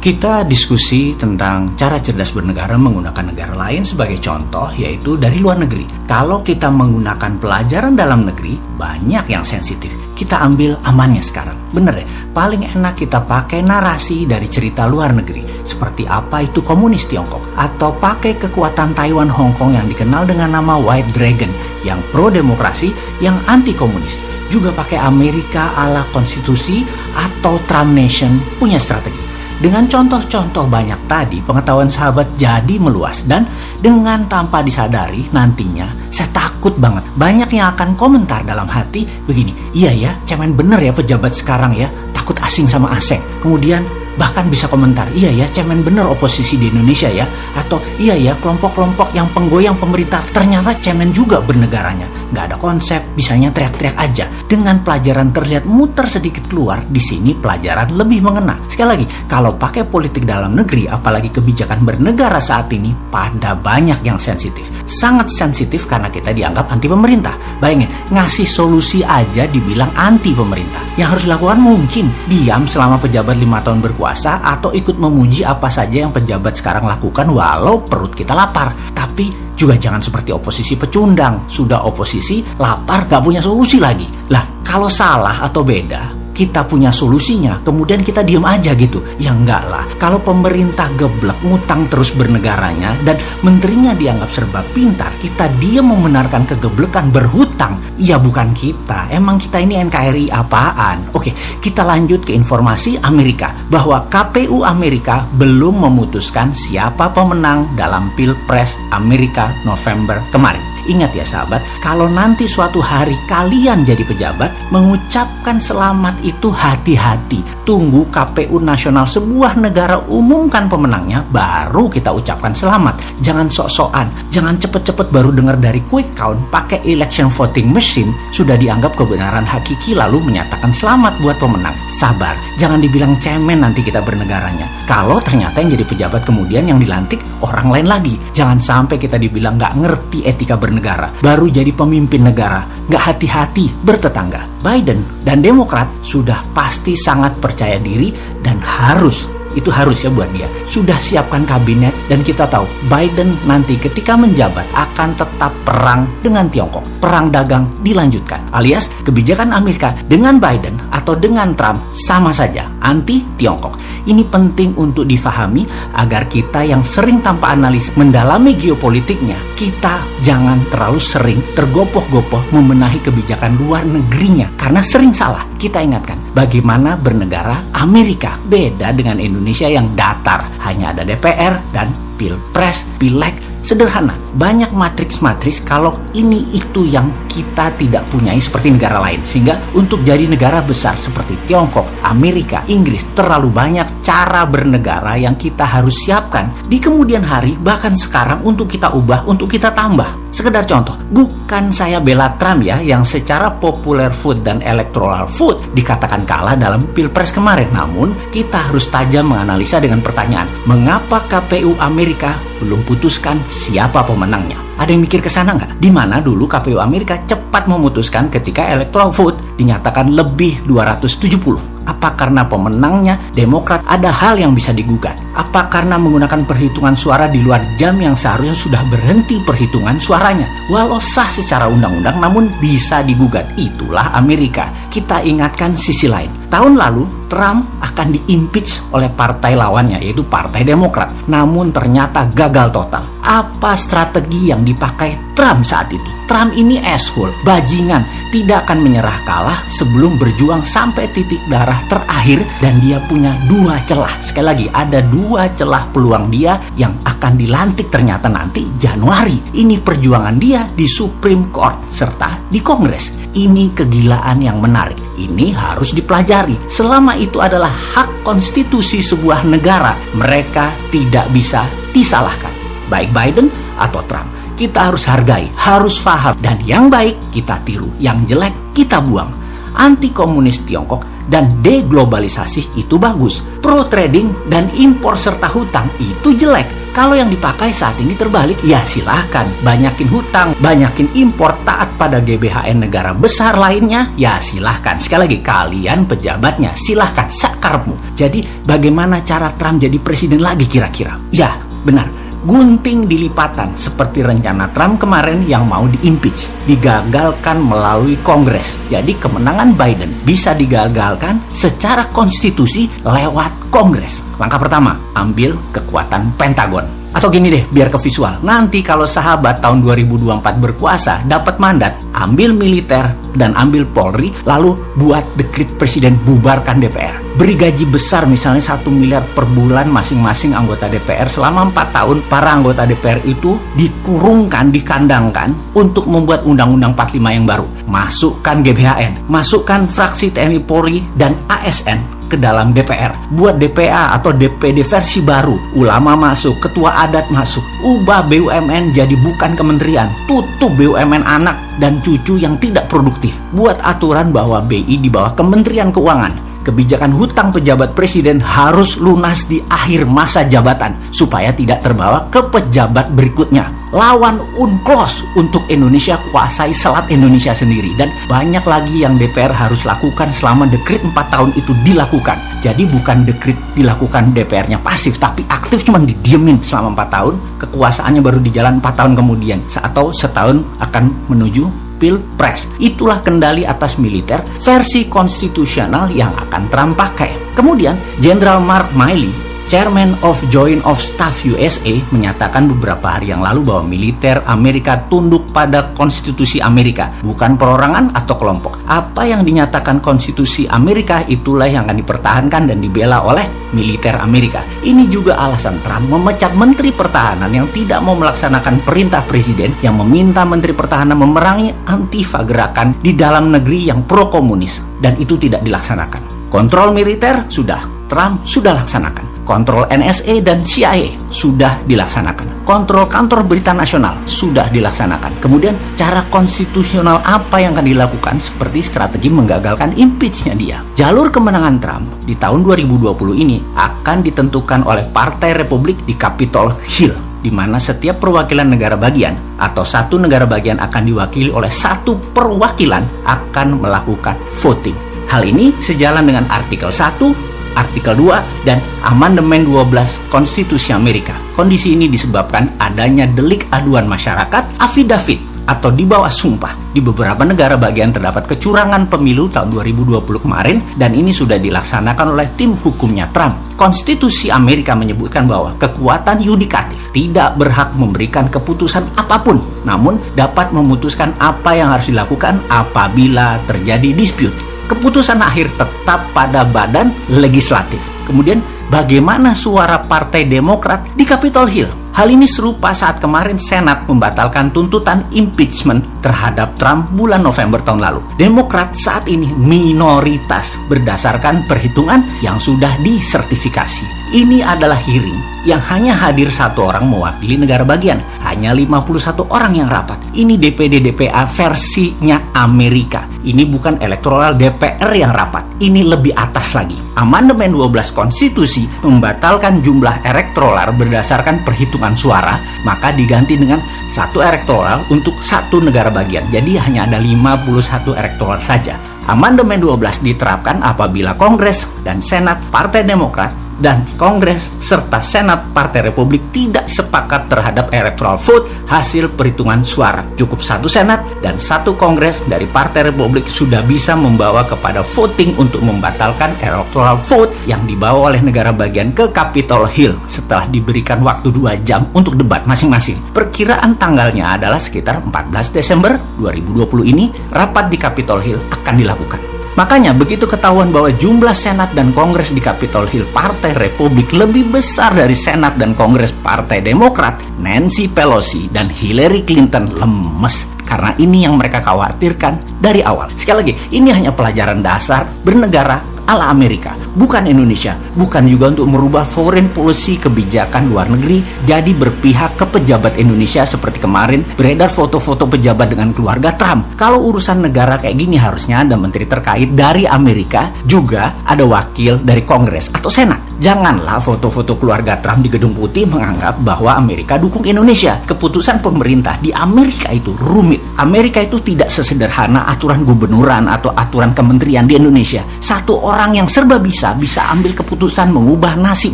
Kita diskusi tentang cara cerdas bernegara menggunakan negara lain sebagai contoh, yaitu dari luar negeri. Kalau kita menggunakan pelajaran dalam negeri, banyak yang sensitif. Kita ambil amannya sekarang. Bener deh, paling enak kita pakai narasi dari cerita luar negeri. Seperti apa itu komunis Tiongkok. Atau pakai kekuatan Taiwan Hong Kong yang dikenal dengan nama White Dragon, yang pro-demokrasi, yang anti-komunis. Juga pakai Amerika ala konstitusi atau Trump Nation punya strategi. Dengan contoh-contoh banyak tadi, pengetahuan sahabat jadi meluas. Dan dengan tanpa disadari, nantinya saya takut banget banyak yang akan komentar dalam hati begini, iya ya, cemen bener ya pejabat sekarang ya, takut asing sama asing. Kemudian bahkan bisa komentar, iya ya, cemen bener oposisi di Indonesia ya. Atau iya ya, kelompok-kelompok yang penggoyang pemerintah ternyata cemen juga bernegaranya. Nggak ada konsep, bisanya teriak-teriak aja. Dengan pelajaran terlihat muter sedikit keluar, di sini pelajaran lebih mengena. Sekali lagi, kalau pakai politik dalam negeri, apalagi kebijakan bernegara saat ini, pada banyak yang sensitif. Sangat sensitif karena kita dianggap anti pemerintah. Bayangin, ngasih solusi aja dibilang anti pemerintah. Yang harus dilakukan mungkin diam selama pejabat 5 tahun berkuasa, atau ikut memuji apa saja yang pejabat sekarang lakukan walau perut kita lapar. Tapi juga jangan seperti oposisi pecundang. Sudah oposisi, lapar, gak punya solusi lagi. Lah, kalau salah atau beda, kita punya solusinya, kemudian kita diem aja gitu. Ya enggak lah, kalau pemerintah geblek ngutang terus bernegaranya dan menterinya dianggap serba pintar, kita diem membenarkan kegeblekan berhutang. Ya bukan kita, emang kita ini NKRI apaan? Oke, kita lanjut ke informasi Amerika, bahwa KPU Amerika belum memutuskan siapa pemenang dalam Pilpres Amerika November kemarin. Ingat ya sahabat, kalau nanti suatu hari kalian jadi pejabat, mengucapkan selamat itu hati-hati. Tunggu KPU nasional sebuah negara umumkan pemenangnya, baru kita ucapkan selamat. Jangan sok-sokan, jangan cepet-cepet baru dengar dari quick count, pakai election voting machine, sudah dianggap kebenaran hakiki lalu menyatakan selamat buat pemenang. Sabar, jangan dibilang cemen nanti kita bernegaranya. Kalau ternyata yang jadi pejabat kemudian yang dilantik orang lain lagi. Jangan sampai kita dibilang gak ngerti etika bernegara, baru jadi pemimpin negara, gak hati-hati bertetangga. Biden dan Demokrat sudah pasti sangat percaya diri dan harus ya buat dia, sudah siapkan kabinet. Dan kita tahu Biden nanti ketika menjabat akan tetap perang dengan Tiongkok. Perang dagang dilanjutkan, alias kebijakan Amerika dengan Biden atau dengan Trump sama saja, anti Tiongkok. Ini penting untuk difahami agar kita yang sering tanpa analis mendalami geopolitiknya, kita jangan terlalu sering tergopoh-gopoh membenahi kebijakan luar negerinya, karena sering salah. Kita ingatkan, bagaimana bernegara Amerika beda dengan Indonesia yang datar, hanya ada DPR dan Pilpres, Pileg, sederhana. Banyak matriks-matriks kalau ini itu yang kita tidak punyai seperti negara lain. Sehingga untuk jadi negara besar seperti Tiongkok, Amerika, Inggris, terlalu banyak cara bernegara yang kita harus siapkan di kemudian hari, bahkan sekarang untuk kita ubah, untuk kita tambah. Sekedar contoh, bukan saya bela Trump ya, yang secara popular vote dan electoral vote dikatakan kalah dalam Pilpres kemarin. Namun, kita harus tajam menganalisa dengan pertanyaan, mengapa KPU Amerika belum putuskan siapa pemenangnya? Ada yang mikir ke sana nggak? Di mana dulu KPU Amerika cepat memutuskan ketika electoral vote dinyatakan lebih 270. Apa karena pemenangnya Demokrat ada hal yang bisa digugat? Apa karena menggunakan perhitungan suara di luar jam yang seharusnya sudah berhenti perhitungan suaranya? Walau sah secara undang-undang namun bisa digugat. Itulah Amerika. Kita ingatkan sisi lain. Tahun lalu Trump akan diimpeach oleh partai lawannya, yaitu Partai Demokrat. Namun ternyata gagal total. Apa strategi yang dipakai Trump saat itu? Trump ini asshole, bajingan, tidak akan menyerah kalah sebelum berjuang sampai titik darah terakhir. Dan dia punya 2 celah. Sekali lagi, ada 2 celah peluang dia yang akan dilantik ternyata nanti Januari. Ini perjuangan dia di Supreme Court serta di Kongres. Ini kegilaan yang menarik. Ini harus dipelajari. Selama itu adalah hak konstitusi sebuah negara, mereka tidak bisa disalahkan. Baik Biden atau Trump, kita harus hargai, harus paham. Dan yang baik kita tiru, yang jelek kita buang. Anti komunis Tiongkok dan deglobalisasi itu bagus. Pro trading dan impor serta hutang itu jelek. Kalau yang dipakai saat ini terbalik, ya silahkan. Banyakin hutang, banyakin impor, taat pada GBHN negara besar lainnya, ya silahkan. Sekali lagi, kalian pejabatnya, silahkan, sakarmu. Jadi bagaimana cara Trump jadi presiden lagi kira-kira? Ya, benar. Gunting dilipatan seperti rencana Trump kemarin yang mau diimpeach, digagalkan melalui Kongres. Jadi kemenangan Biden bisa digagalkan secara konstitusi lewat Kongres. Langkah pertama, ambil kekuatan Pentagon. Atau gini deh, biar ke visual. Nanti kalau sahabat tahun 2024 berkuasa, dapat mandat, ambil militer dan ambil Polri, lalu buat dekret presiden bubarkan DPR. Beri gaji besar, misalnya 1 miliar per bulan masing-masing anggota DPR. Selama 4 tahun, para anggota DPR itu dikurungkan, dikandangkan untuk membuat Undang-Undang 45 yang baru. Masukkan GBHN, masukkan fraksi TNI Polri dan ASN ke dalam DPR. Buat DPA atau DPD versi baru. Ulama masuk, ketua adat masuk. Ubah BUMN jadi bukan kementerian. Tutup BUMN anak dan cucu yang tidak produktif. Buat aturan bahwa BI di bawah Kementerian Keuangan. Kebijakan hutang pejabat presiden harus lunas di akhir masa jabatan supaya tidak terbawa ke pejabat berikutnya. Lawan UNCLOS untuk Indonesia, kuasai Selat Indonesia sendiri. Dan banyak lagi yang DPR harus lakukan selama dekret 4 tahun itu dilakukan. Jadi bukan dekret dilakukan DPR-nya pasif, tapi aktif, cuma didiemin selama 4 tahun. Kekuasaannya baru di jalan 4 tahun kemudian, atau setahun akan menuju Pilpres. Itulah kendali atas militer versi konstitusional yang akan Trump pakai. Kemudian, Jenderal Mark Milley, Chairman of Joint of Staff USA, menyatakan beberapa hari yang lalu bahwa militer Amerika tunduk pada konstitusi Amerika, bukan perorangan atau kelompok. Apa yang dinyatakan konstitusi Amerika itulah yang akan dipertahankan dan dibela oleh militer Amerika. Ini juga alasan Trump memecat Menteri Pertahanan yang tidak mau melaksanakan perintah presiden yang meminta Menteri Pertahanan memerangi Antifa, gerakan di dalam negeri yang pro-komunis, dan itu tidak dilaksanakan. Kontrol militer sudah, Trump sudah laksanakan. Kontrol NSA dan CIA sudah dilaksanakan. Kontrol kantor berita nasional sudah dilaksanakan. Kemudian cara konstitusional apa yang akan dilakukan, seperti strategi menggagalkan impeachnya dia. Jalur kemenangan Trump di tahun 2020 ini akan ditentukan oleh Partai Republik di Capitol Hill, di mana setiap perwakilan negara bagian atau satu negara bagian akan diwakili oleh satu perwakilan akan melakukan voting. Hal ini sejalan dengan artikel 1, Artikel 2, dan Amandemen 12 Konstitusi Amerika. Kondisi ini disebabkan adanya delik aduan masyarakat, affidavit, atau di bawah sumpah. Di beberapa negara bagian terdapat kecurangan pemilu tahun 2020 kemarin, dan ini sudah dilaksanakan oleh tim hukumnya Trump. Konstitusi Amerika menyebutkan bahwa kekuatan yudikatif tidak berhak memberikan keputusan apapun, namun dapat memutuskan apa yang harus dilakukan apabila terjadi dispute. Keputusan akhir tetap pada badan legislatif. Kemudian, bagaimana suara Partai Demokrat di Capitol Hill? Hal ini serupa saat kemarin Senat membatalkan tuntutan impeachment terhadap Trump bulan November tahun lalu. Demokrat saat ini minoritas berdasarkan perhitungan yang sudah disertifikasi. Ini adalah hearing yang hanya hadir 1 orang mewakili negara bagian. Hanya 51 orang yang rapat. Ini DPD DPA versinya Amerika. Ini bukan elektoral DPR yang rapat. Ini lebih atas lagi. Amandemen 12 Konstitusi membatalkan jumlah elektoral berdasarkan perhitungan suara, maka diganti dengan 1 elektoral untuk 1 negara bagian. Jadi hanya ada 51 elektoral saja. Amandemen 12 diterapkan apabila Kongres dan Senat Partai Demokrat dan Kongres serta Senat Partai Republik tidak sepakat terhadap electoral vote hasil perhitungan suara. Cukup 1 Senat dan 1 Kongres dari Partai Republik sudah bisa membawa kepada voting untuk membatalkan electoral vote yang dibawa oleh negara bagian ke Capitol Hill setelah diberikan waktu 2 jam untuk debat masing-masing. Perkiraan tanggalnya adalah sekitar 14 Desember 2020 ini rapat di Capitol Hill akan dilakukan. Makanya begitu ketahuan bahwa jumlah Senat dan Kongres di Capitol Hill Partai Republik lebih besar dari Senat dan Kongres Partai Demokrat, Nancy Pelosi dan Hillary Clinton lemes. Karena ini yang mereka khawatirkan dari awal. Sekali lagi, ini hanya pelajaran dasar bernegara ala Amerika, bukan Indonesia, bukan juga untuk merubah foreign policy kebijakan luar negeri jadi berpihak ke pejabat Indonesia seperti kemarin beredar foto-foto pejabat dengan keluarga Trump. Kalau urusan negara kayak gini harusnya ada menteri terkait dari Amerika, juga ada wakil dari Kongres atau Senat. Janganlah foto-foto keluarga Trump di Gedung Putih menganggap bahwa Amerika dukung Indonesia. Keputusan pemerintah di Amerika itu rumit. Amerika itu tidak sesederhana aturan gubernuran atau aturan kementerian di Indonesia. Satu orang yang serba bisa ambil keputusan mengubah nasib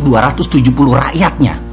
270 rakyatnya.